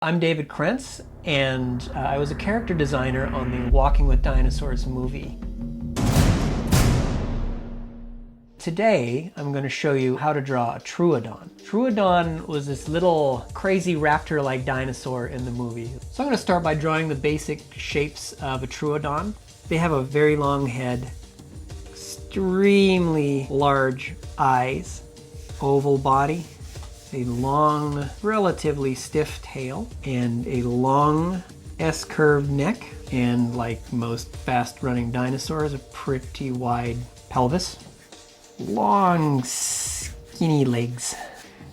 I'm David Krentz, and I was a character designer on the Walking with Dinosaurs movie. Today, I'm going to show you how to draw a Troodon. Troodon was this little crazy raptor-like dinosaur in the movie. So I'm going to start by drawing the basic shapes of a Troodon. They have a very long head, extremely large eyes, oval body, a long, relatively stiff tail, and a long S-curved neck, and like most fast-running dinosaurs, a pretty wide pelvis. Long, skinny legs.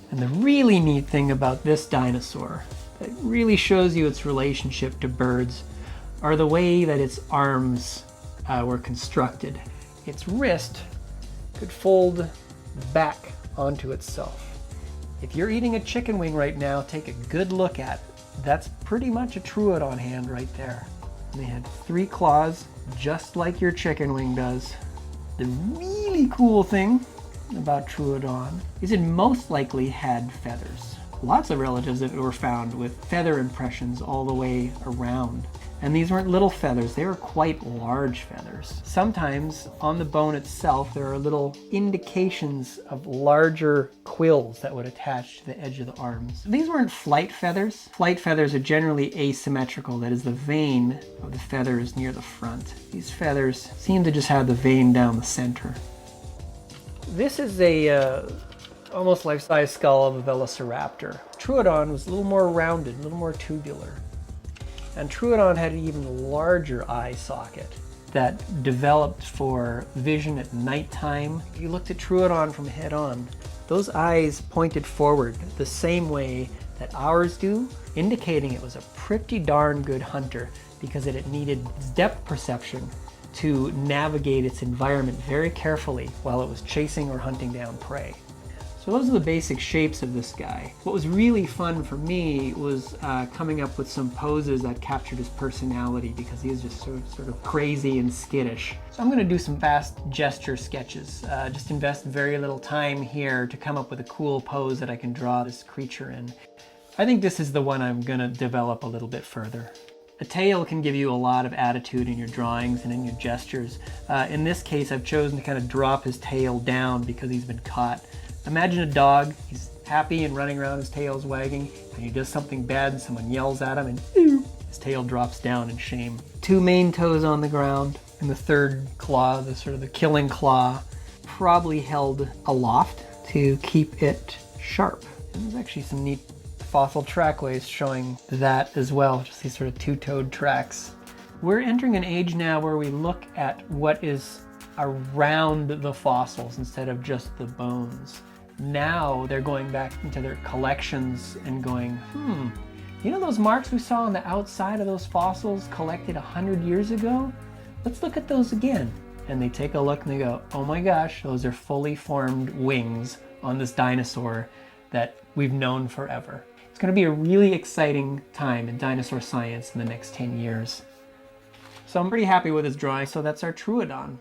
And the really neat thing about this dinosaur that really shows you its relationship to birds are the way that its arms were constructed. Its wrist could fold back onto itself. If you're eating a chicken wing right now, take a good look at it. That's pretty much a Troodon hand right there. And they had 3 claws, just like your chicken wing does. The really cool thing about Troodon is it most likely had feathers. Lots of relatives that were found with feather impressions all the way around. And these weren't little feathers, they were quite large feathers. Sometimes on the bone itself there are little indications of larger quills that would attach to the edge of the arms. These weren't flight feathers. Flight feathers are generally asymmetrical, that is, the vein of the feather is near the front. These feathers seem to just have the vein down the center. This is a almost life-size skull of a velociraptor. Troodon was a little more rounded, a little more tubular. And Troodon had an even larger eye socket that developed for vision at nighttime. If you looked at Troodon from head on, those eyes pointed forward the same way that ours do, indicating it was a pretty darn good hunter because it needed depth perception to navigate its environment very carefully while it was chasing or hunting down prey. So those are the basic shapes of this guy. What was really fun for me was coming up with some poses that captured his personality because he was just sort of crazy and skittish. So I'm going to do some fast gesture sketches. Just invest very little time here to come up with a cool pose that I can draw this creature in. I think this is the one I'm going to develop a little bit further. A tail can give you a lot of attitude in your drawings and in your gestures. In this case, I've chosen to kind of drop his tail down because he's been caught. Imagine a dog, he's happy and running around, his tail's wagging, and he does something bad and someone yells at him and his tail drops down in shame. 2 main toes on the ground, and the 3rd claw, the sort of the killing claw, probably held aloft to keep it sharp. And there's actually some neat fossil trackways showing that as well, just these sort of 2-toed tracks. We're entering an age now where we look at what is around the fossils instead of just the bones. Now they're going back into their collections and going, you know those marks we saw on the outside of those fossils collected 100 years ago? Let's look at those again. And they take a look and they go, oh my gosh, those are fully formed wings on this dinosaur that we've known forever. It's going to be a really exciting time in dinosaur science in the next 10 years. So I'm pretty happy with this drawing, so that's our Troodon.